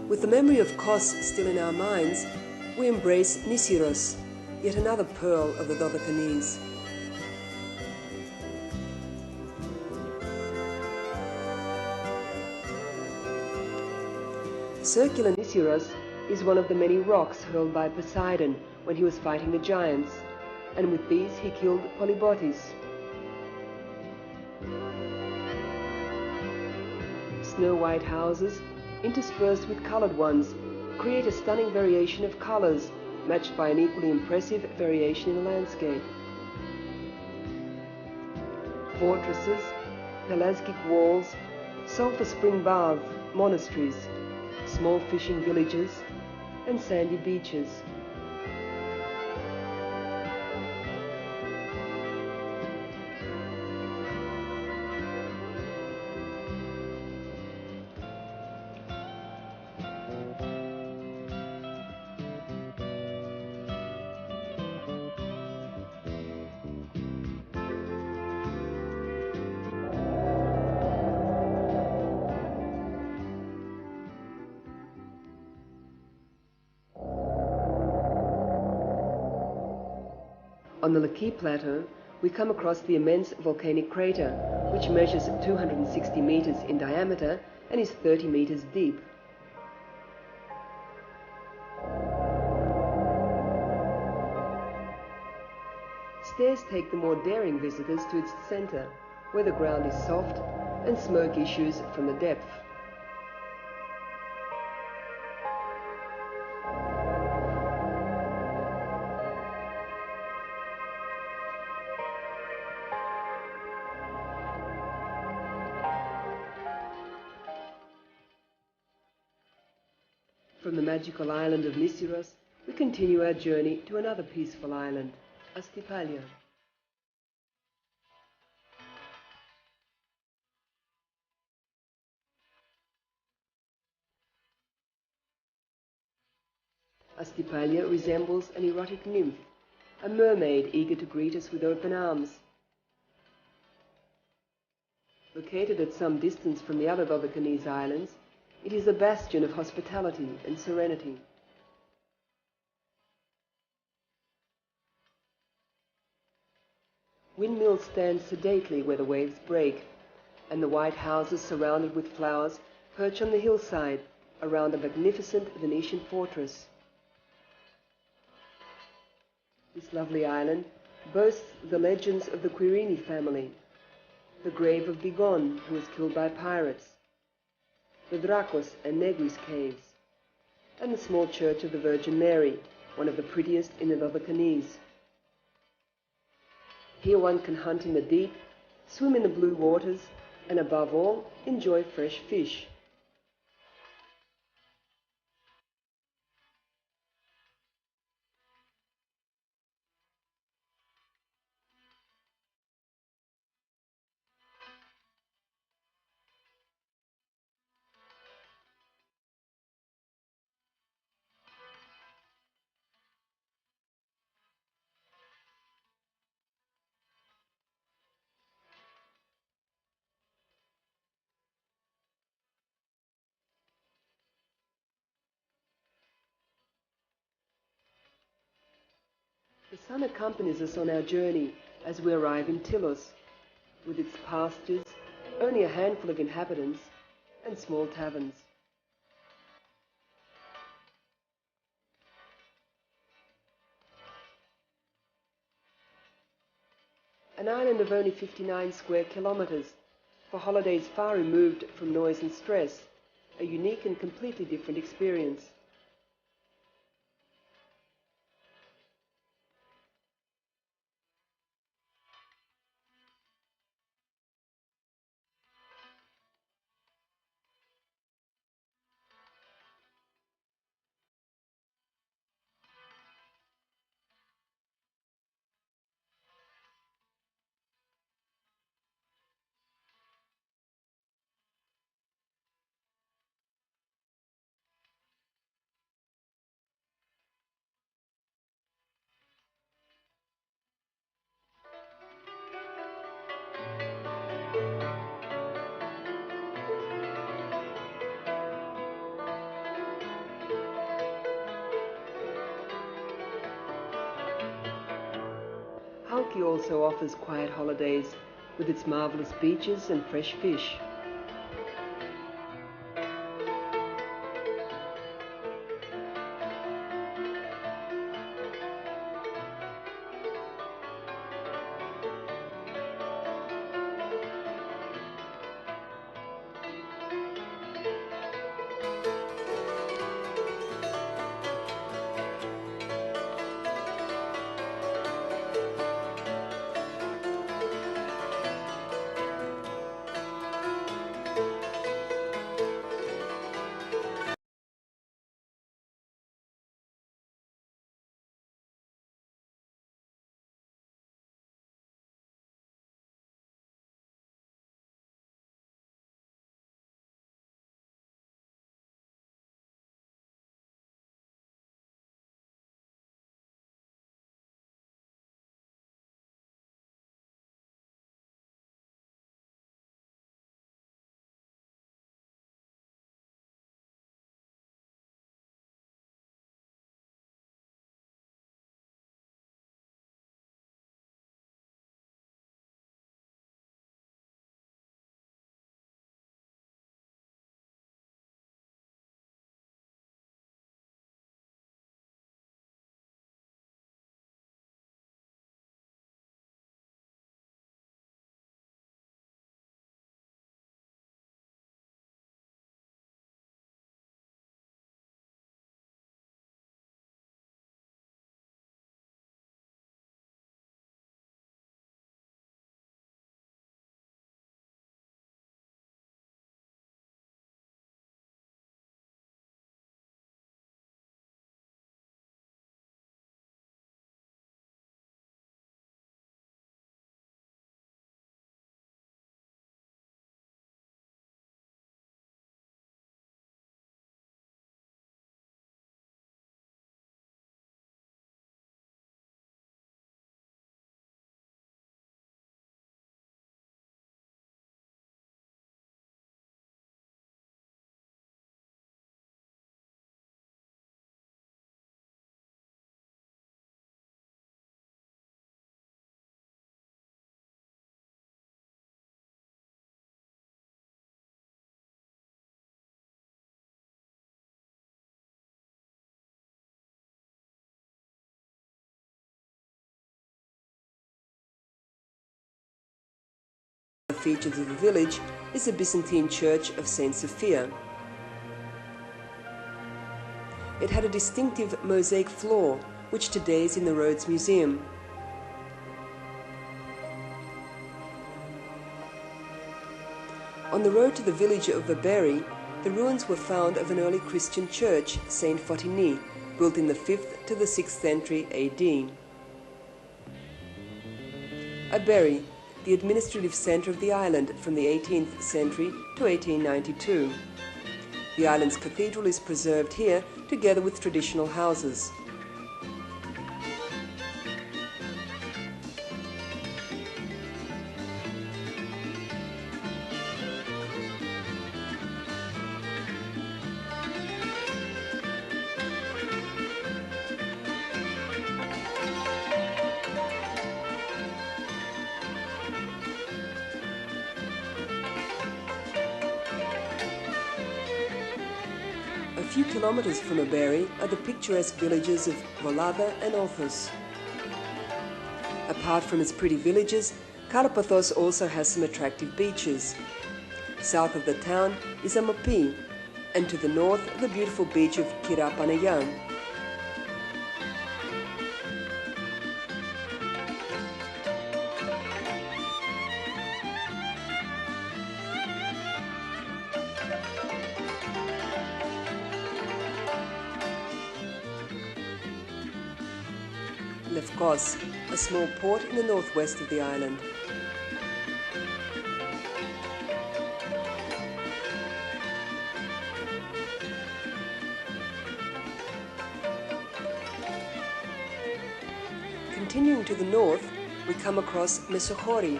With the memory of Kos still in our minds, we embrace Nisiros, yet another pearl of the Dodecanese. Circular Nisiros is one of the many rocks hurled by Poseidon when he was fighting the giants, and with these he killed Polybotes. Snow-white houses, interspersed with colored ones, create a stunning variation of colors, matched by an equally impressive variation in the landscape. Fortresses, Pelasgic walls, sulfur spring baths, monasteries, small fishing villages, and sandy beaches. On the Laki Plateau, we come across the immense volcanic crater, which measures 260 meters in diameter and is 30 meters deep. Stairs take the more daring visitors to its center, where the ground is soft and smoke issues from the depth. From the magical island of Nisiros, we continue our journey to another peaceful island, Astypalea. Astypalea resembles an erotic nymph, a mermaid eager to greet us with open arms. Located at some distance from the other Dodecanese islands, it is a bastion of hospitality and serenity. Windmills stand sedately where the waves break, and the white houses surrounded with flowers perch on the hillside around a magnificent Venetian fortress. This lovely island boasts the legends of the Quirini family, the grave of Bigon, who was killed by pirates, the Drakos and Negris caves, and the small church of the Virgin Mary, one of the prettiest in the Dodecanese. Here one can hunt in the deep, swim in the blue waters, and above all, enjoy fresh fish. sun accompanies us on our journey as we arrive in Tilos, with its pastures, only a handful of inhabitants, and small taverns. An island of only 59 square kilometers, for holidays far removed from noise and stress, a unique and completely different experience. Halki also offers quiet holidays with its marvelous beaches and fresh fish. The features of the village is the Byzantine church of Saint Sophia. It had a distinctive mosaic floor, which today is in the Rhodes Museum. On the road to the village of Vaberi, the ruins were found of an early Christian church, Saint Fotini, built in the 5th to the 6th century AD. Vaberi, the administrative centre of the island from the 18th century to 1892. The island's cathedral is preserved here, together with traditional houses. few kilometers from Aberi are the picturesque villages of Volava and Orthos. Apart from its pretty villages, Karpathos also has some attractive beaches. South of the town is Amopi, and to the north the beautiful beach of Kirapanayan. Lefkos, a small port in the northwest of the island. Continuing to the north, we come across Mesochori,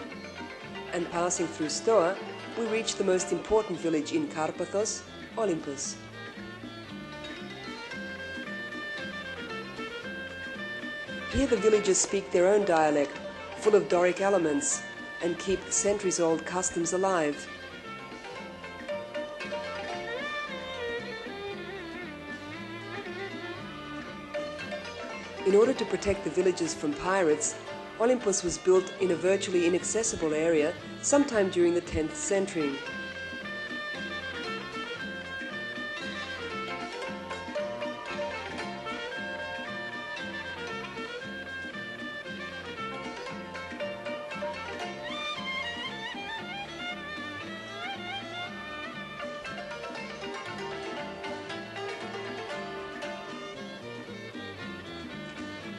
and passing through Stoa, we reach the most important village in Karpathos, Olympus. Here the villagers speak their own dialect, full of Doric elements, and keep centuries-old customs alive. In order to protect the villagers from pirates, Olympus was built in a virtually inaccessible area sometime during the 10th century.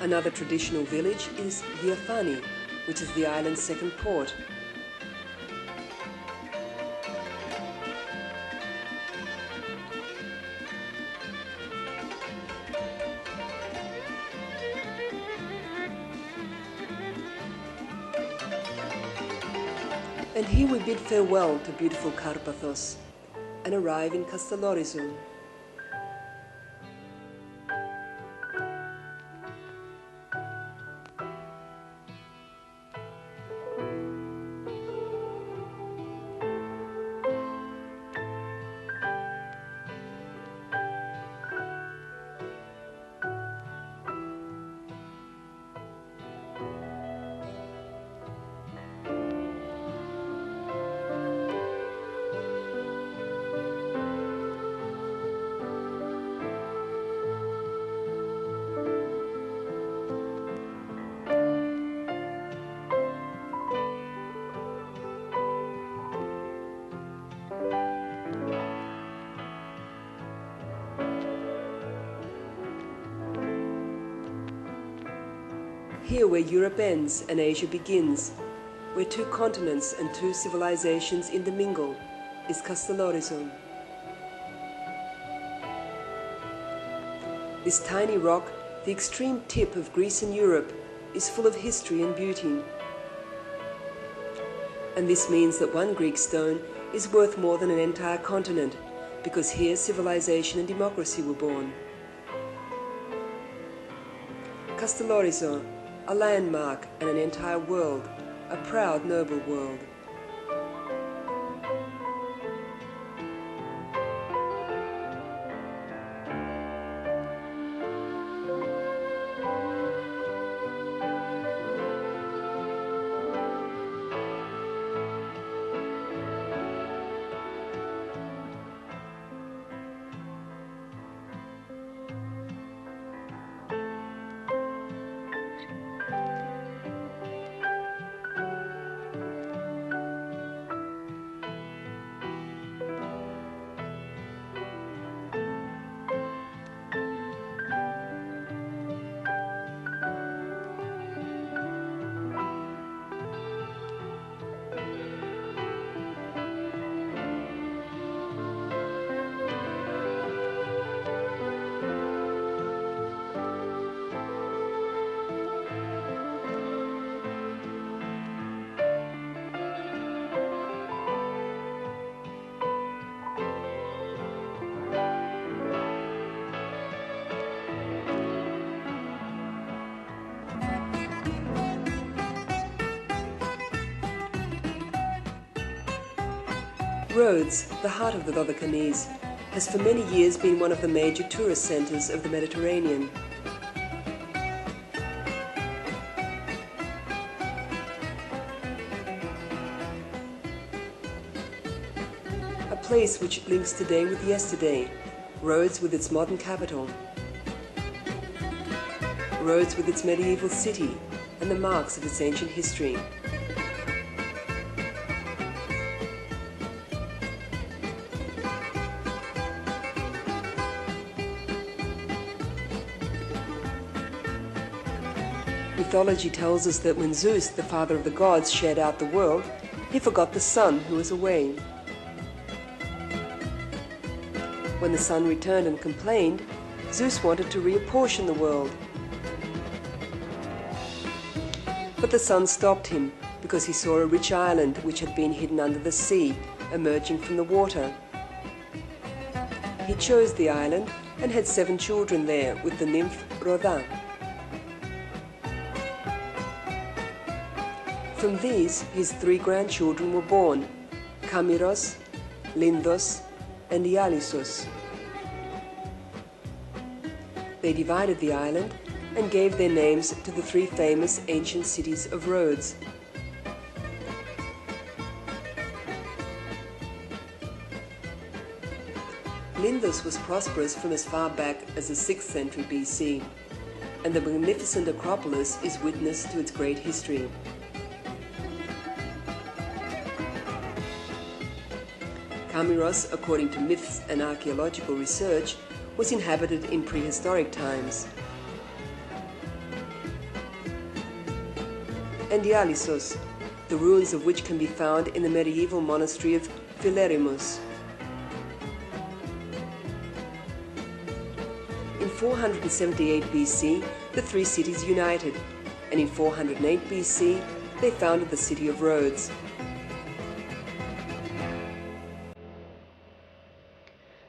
Another traditional village is Viafani, which is the island's second port. And here we bid farewell to beautiful Karpathos and arrive in Castellorizo. Here where Europe ends and Asia begins, where two continents and two civilizations intermingle, is Castellorizo. This tiny rock, the extreme tip of Greece and Europe, is full of history and beauty. And this means that one Greek stone is worth more than an entire continent, because here civilization and democracy were born. Castellorizo, a landmark and an entire world, a proud, noble world. Rhodes, the heart of the Dodecanese, has for many years been one of the major tourist centres of the Mediterranean. A place which links today with yesterday, Rhodes with its modern capital, Rhodes with its medieval city and the marks of its ancient history. Mythology tells us that when Zeus, the father of the gods, shared out the world, he forgot the sun who was away. When the sun returned and complained, Zeus wanted to reapportion the world. But the sun stopped him because he saw a rich island which had been hidden under the sea, emerging from the water. He chose the island and had 7 children there with the nymph Rhodes. From these, his 3 grandchildren were born, Camiros, Lindos, and Ialisos. They divided the island and gave their names to the 3 famous ancient cities of Rhodes. Lindos was prosperous from as far back as the 6th century BC, and the magnificent Acropolis is witness to its great history. Camiros, according to myths and archaeological research, was inhabited in prehistoric times. And Ialisos, the ruins of which can be found in the medieval monastery of Philerimus. In 478 BC, the 3 cities united, and in 408 BC, they founded the city of Rhodes.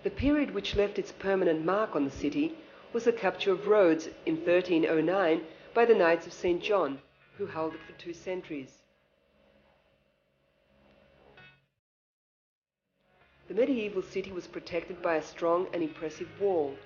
The period which left its permanent mark on the city was the capture of Rhodes in 1309 by the Knights of St. John, who held it for 2 centuries. The medieval city was protected by a strong and impressive wall.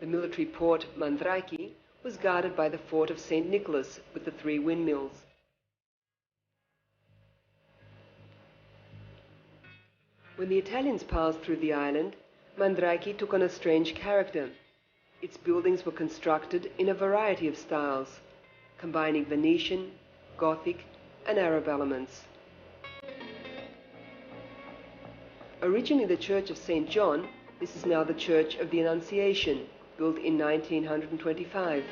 The military port Mandraki was guarded by the fort of St. Nicholas with the 3 windmills. When the Italians passed through the island, Mandraki took on a strange character. Its buildings were constructed in a variety of styles, combining Venetian, Gothic, and Arab elements. Originally the Church of St. John, this is now the Church of the Annunciation, built in 1925.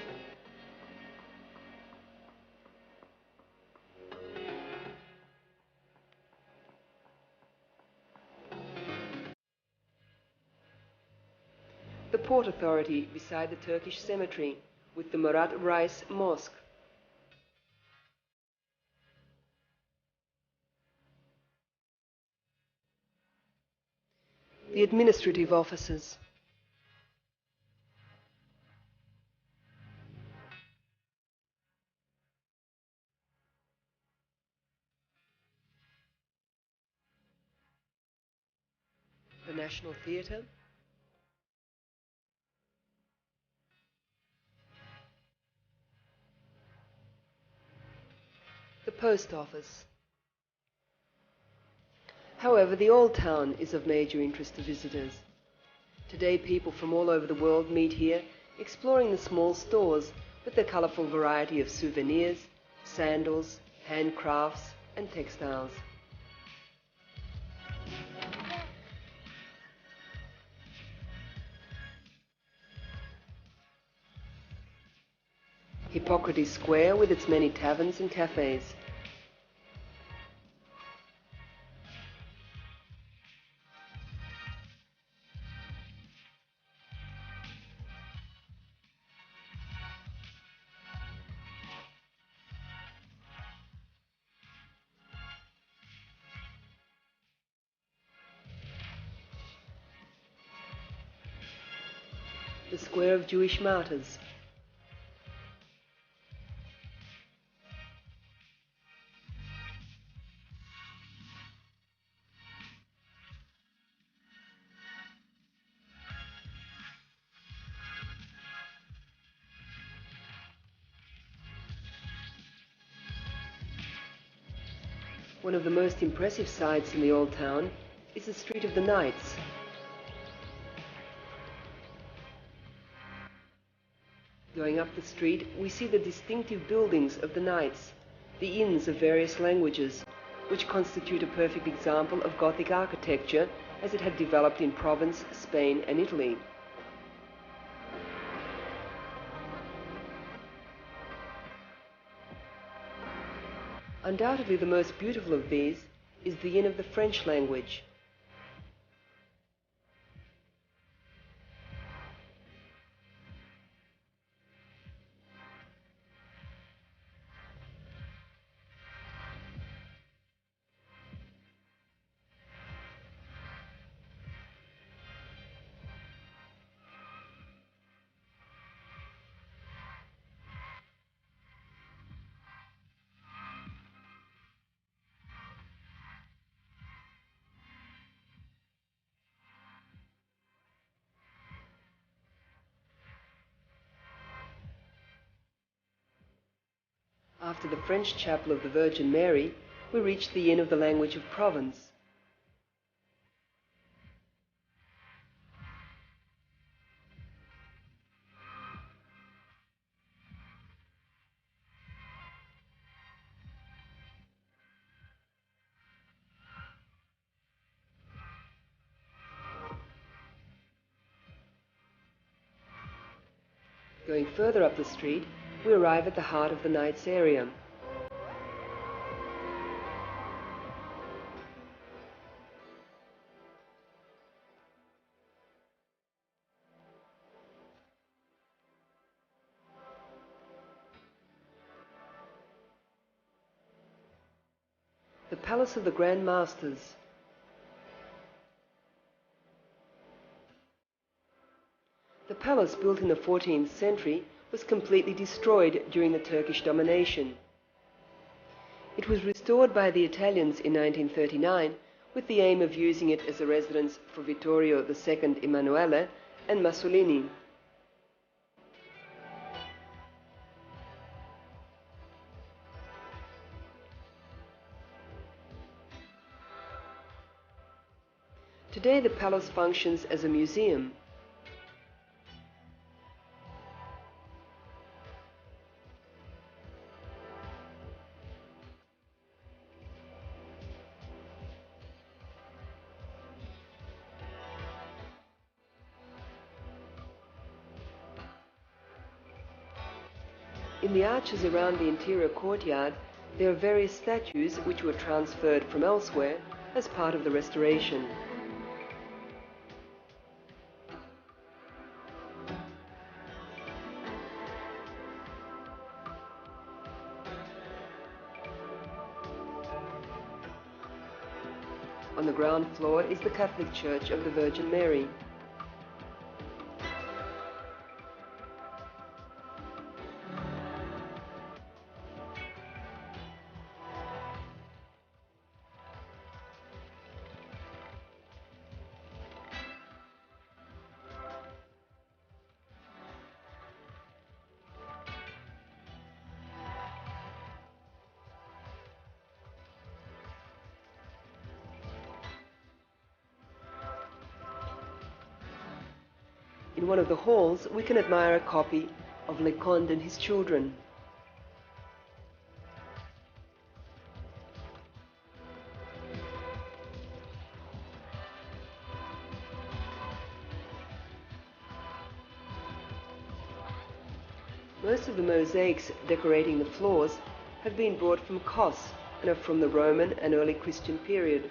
The Port Authority beside the Turkish cemetery with the Murat Reis Mosque. The administrative offices. The National Theatre. The Post Office. However, the Old Town is of major interest to visitors. Today people from all over the world meet here, exploring the small stores with their colourful variety of souvenirs, sandals, handcrafts and textiles. Hippocrates Square with its many taverns and cafes. The Square of Jewish Martyrs. One of the most impressive sights in the old town is the Street of the Knights. Going up the street, we see the distinctive buildings of the knights, the inns of various languages, which constitute a perfect example of Gothic architecture as it had developed in Provence, Spain, and Italy. Undoubtedly the most beautiful of these is the inn of the French language. After the French chapel of the Virgin Mary, we reach the inn of the language of Provence. Going further up the street, we arrive at the heart of the Knights area. The Palace of the Grand Masters. The palace, built in the 14th century, was completely destroyed during the Turkish domination. It was restored by the Italians in 1939 with the aim of using it as a residence for Vittorio II Emanuele and Mussolini. Today the palace functions as a museum. In the arches around the interior courtyard, there are various statues which were transferred from elsewhere as part of the restoration. On the ground floor is the Catholic Church of the Virgin Mary. In one of the halls, we can admire a copy of Le Conde and his children. Most of the mosaics decorating the floors have been brought from Kos and are from the Roman and early Christian period.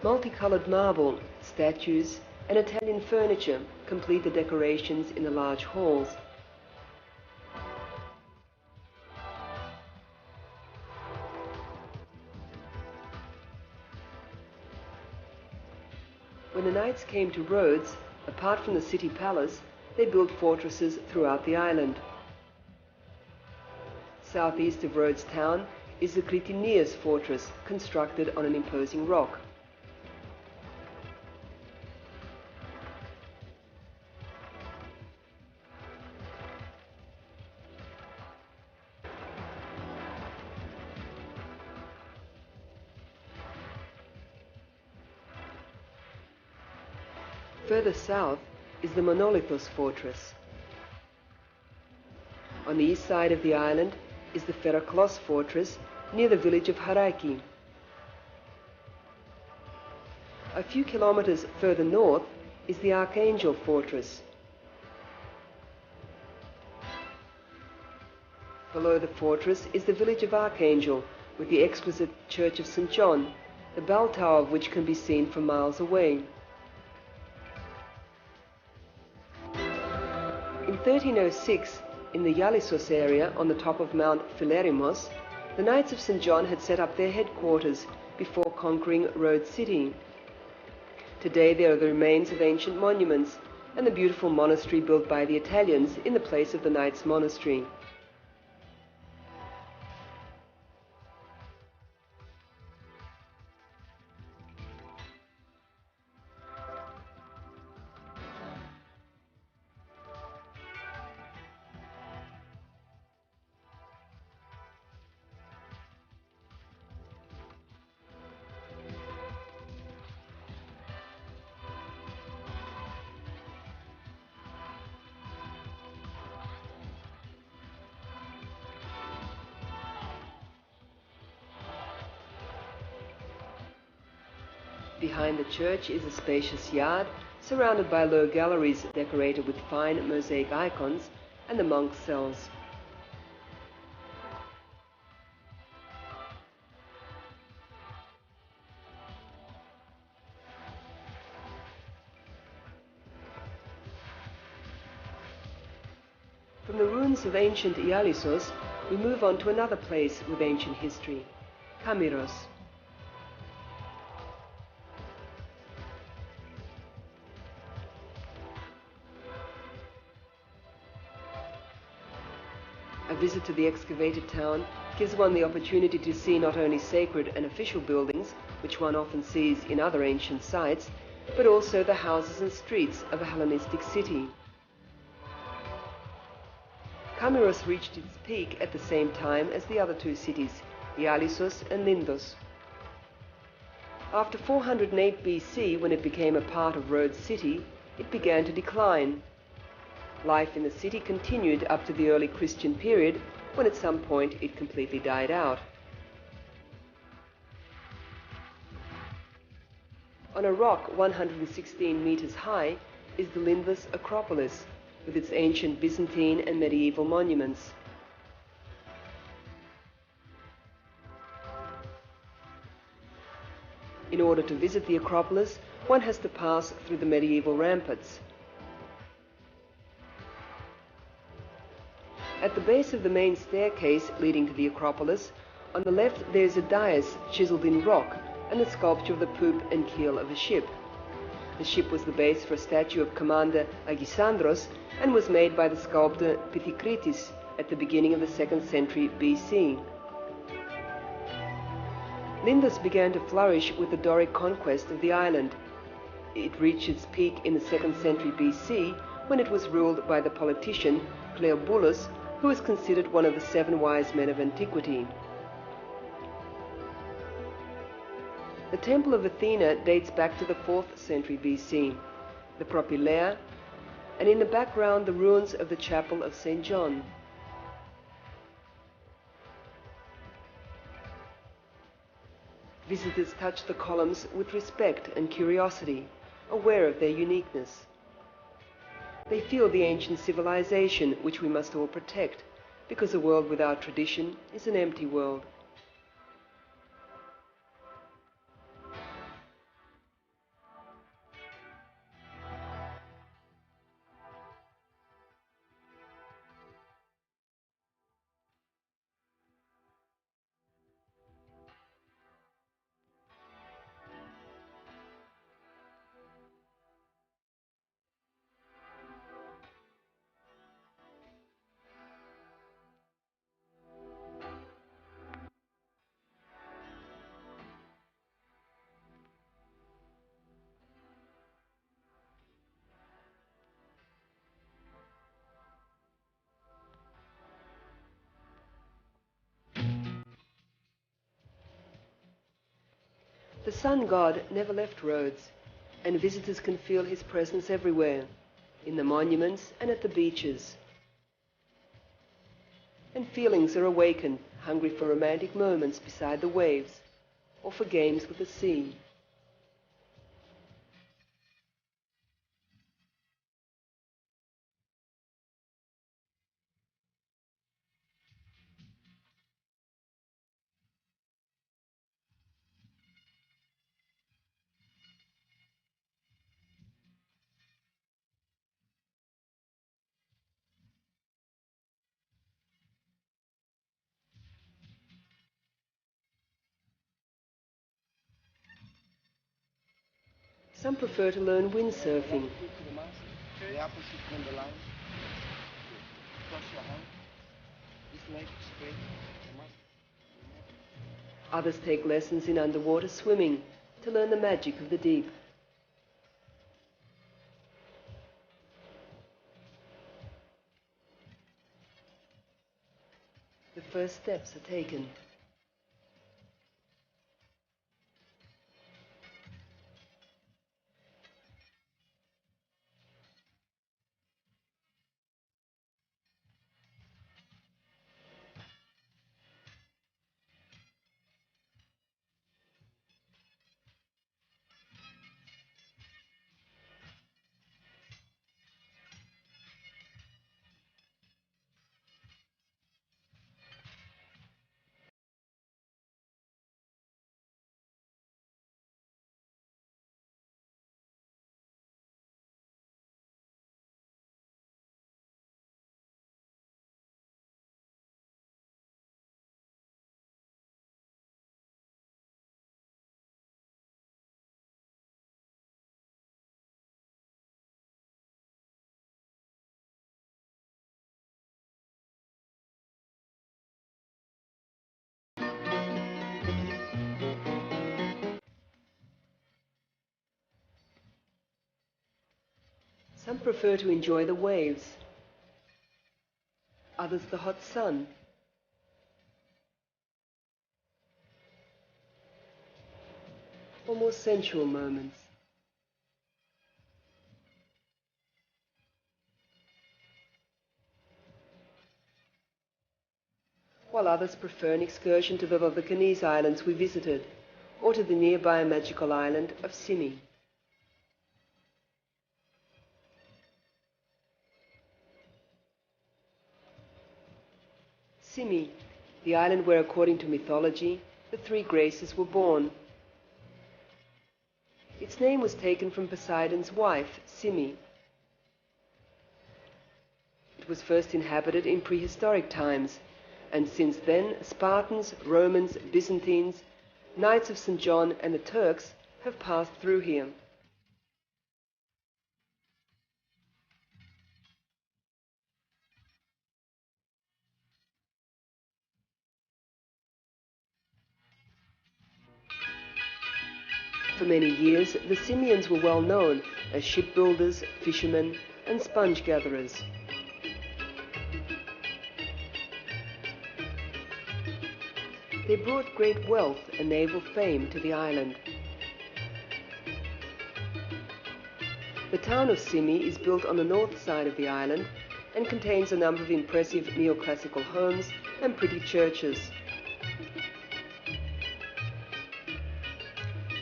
Multicolored marble, statues, and Italian furniture complete the decorations in the large halls. knights came to Rhodes, apart from the city palace, they built fortresses throughout the island. Southeast of Rhodes town is the Critinias fortress, constructed on an imposing rock. Further south is the Monolithos fortress. On the east side of the island is the Feraklos fortress near the village of Haraki. A few kilometers further north is the Archangel fortress. Below the fortress is the village of Archangel with the exquisite church of St. John, the bell tower of which can be seen from miles away. In 1306, in the Ialissos area on the top of Mount Philerimos, the Knights of St. John had set up their headquarters before conquering Rhodes city. Today there are the remains of ancient monuments and the beautiful monastery built by the Italians in the place of the Knights' monastery. Behind the church is a spacious yard, surrounded by low galleries decorated with fine mosaic icons and the monks' cells. From the ruins of ancient Ialissos, we move on to another place with ancient history, Kamiros. A visit to the excavated town gives one the opportunity to see not only sacred and official buildings, which one often sees in other ancient sites, but also the houses and streets of a Hellenistic city. Kamiros reached its peak at the same time as the other two cities, Ialissos and Lindos. After 408 BC, when it became a part of Rhodes city, it began to decline. Life in the city continued up to the early Christian period, when at some point it completely died out. On a rock 116 meters high is the Lindos Acropolis, with its ancient Byzantine and medieval monuments. In order to visit the Acropolis, one has to pass through the medieval ramparts. At the base of the main staircase leading to the Acropolis, on the left there is a dais chiseled in rock and the sculpture of the poop and keel of a ship. The ship was the base for a statue of Commander Agisandros and was made by the sculptor Pithikritis at the beginning of the 2nd century BC. Lindos began to flourish with the Doric conquest of the island. It reached its peak in the 2nd century BC when it was ruled by the politician Cleobulus, who is considered one of the 7 wise men of antiquity. The Temple of Athena dates back to the 4th century BC, the Propylea, and in the background the ruins of the Chapel of St. John. Visitors touch the columns with respect and curiosity, aware of their uniqueness. They feel the ancient civilization which we must all protect, because a world without tradition is an empty world. The sun god never left Rhodes, and visitors can feel his presence everywhere, in the monuments and at the beaches. And feelings are awakened, hungry for romantic moments beside the waves, or for games with the sea. Some prefer to learn windsurfing. The opposite from the line. Cross your hand. This leg straight. Others take lessons in underwater swimming to learn the magic of the deep. The first steps are taken. Some prefer to enjoy the waves, others the hot sun, or more sensual moments. While others prefer an excursion to the Volcanes islands we visited, or to the nearby magical island of Simi. Simi, the island where, according to mythology, the three Graces were born. Its name was taken from Poseidon's wife, Simi. It was first inhabited in prehistoric times, and since then Spartans, Romans, Byzantines, Knights of St. John and the Turks have passed through here. For many years, the Simians were well known as shipbuilders, fishermen, and sponge gatherers. They brought great wealth and naval fame to the island. The town of Simi is built on the north side of the island and contains a number of impressive neoclassical homes and pretty churches.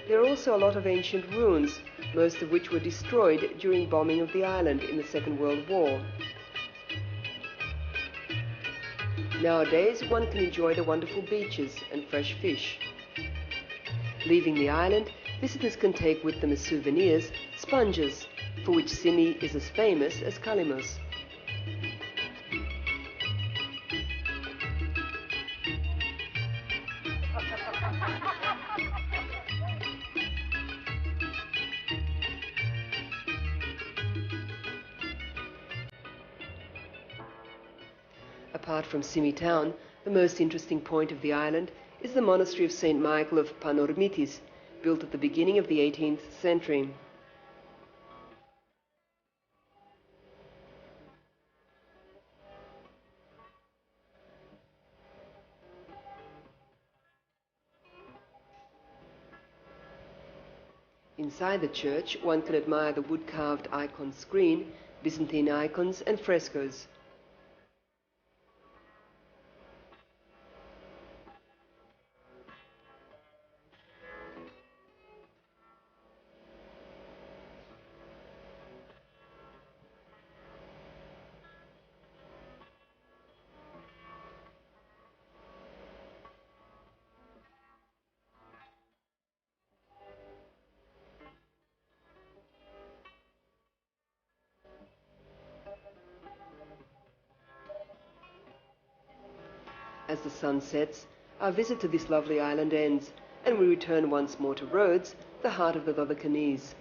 There are also a lot of ancient ruins, most of which were destroyed during bombing of the island in the Second World War. Nowadays, one can enjoy the wonderful beaches and fresh fish. Leaving the island, visitors can take with them as souvenirs sponges, for which Simi is as famous as Kalymos. Apart from Simi town, the most interesting point of the island is the monastery of St. Michael of Panormitis, built at the beginning of the 18th century. Inside the church, one can admire the wood-carved icon screen, Byzantine icons and frescoes. As the sun sets, our visit to this lovely island ends, and we return once more to Rhodes, the heart of the Dodecanese.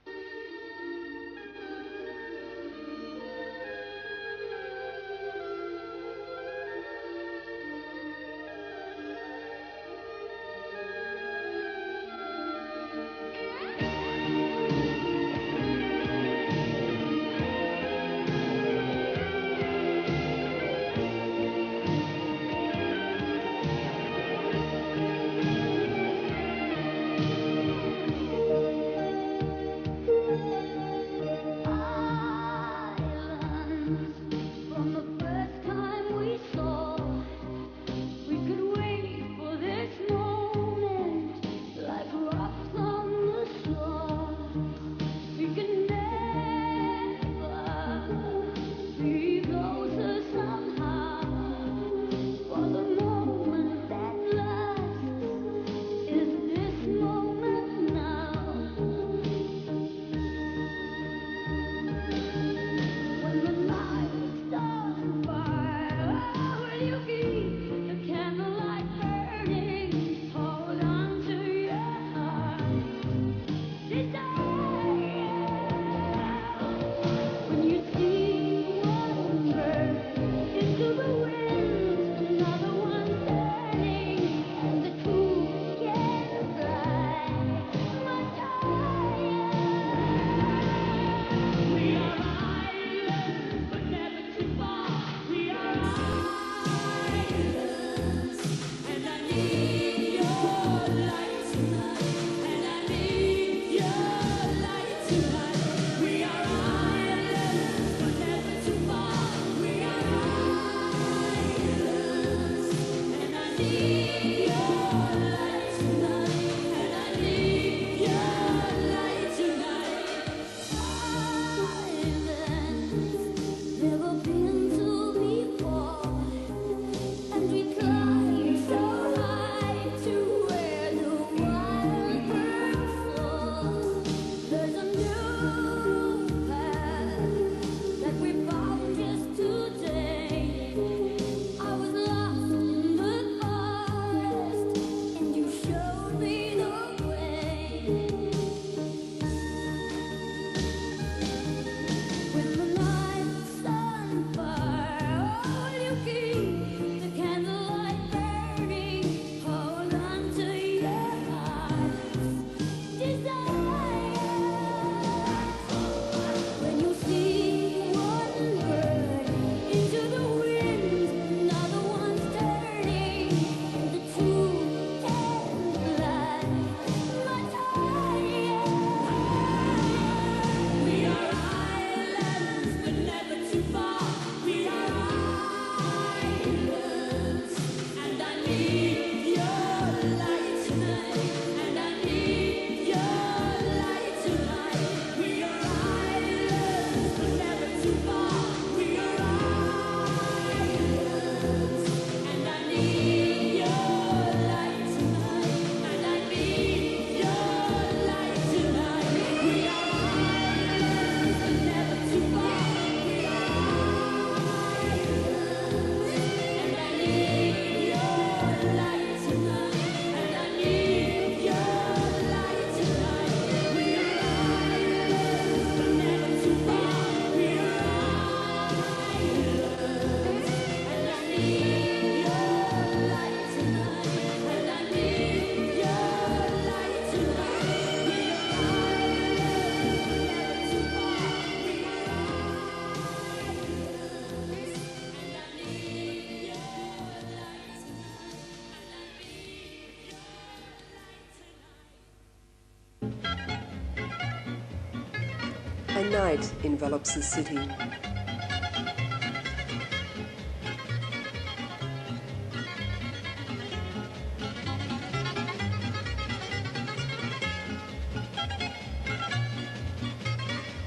night envelops the city.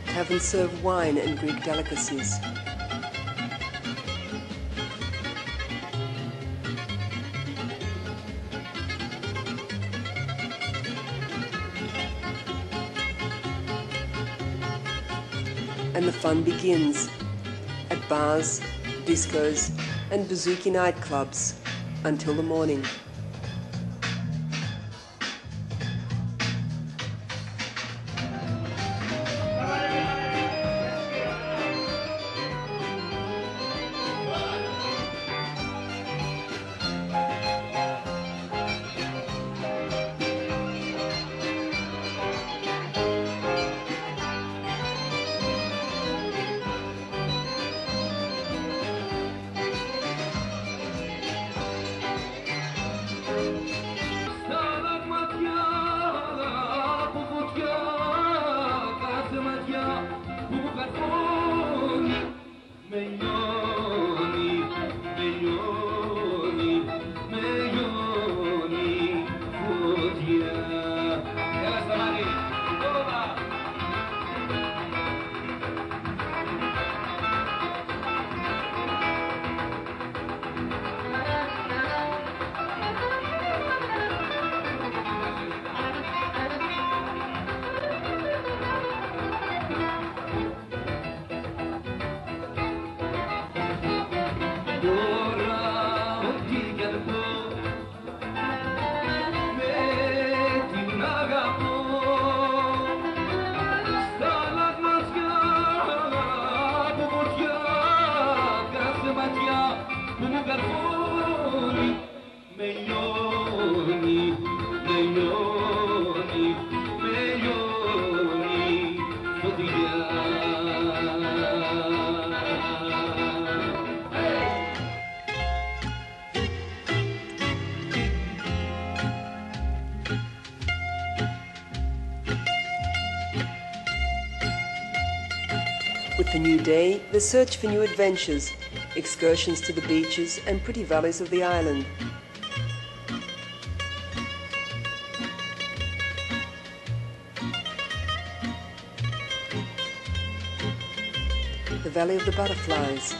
Taverns serve wine and Greek delicacies. And the fun begins at bars, discos and bouzouki nightclubs until the morning. With the new day, the search for new adventures, excursions to the beaches and pretty valleys of the island. The Valley of the Butterflies.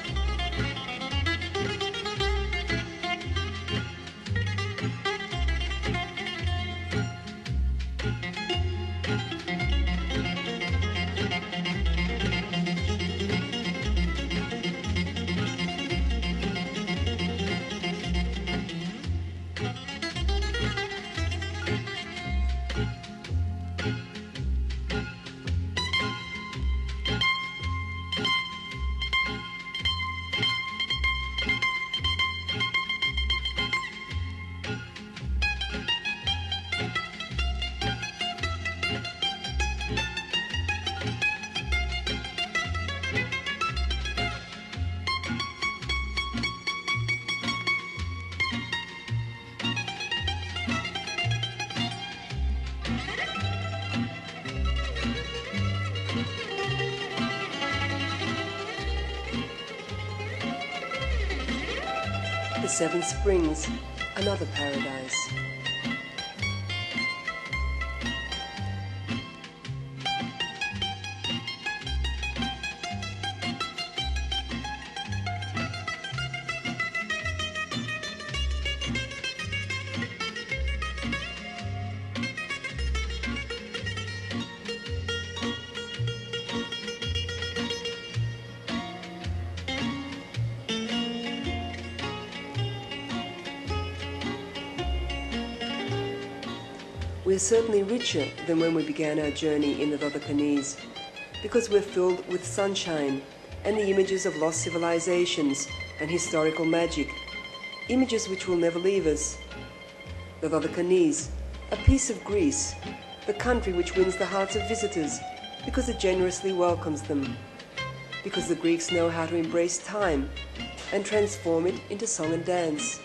The Seven Springs, another paradise. We're certainly richer than when we began our journey in the Dodecanese, because we're filled with sunshine and the images of lost civilizations and historical magic, images which will never leave us. The Dodecanese, a piece of Greece, the country which wins the hearts of visitors because it generously welcomes them, because the Greeks know how to embrace time and transform it into song and dance.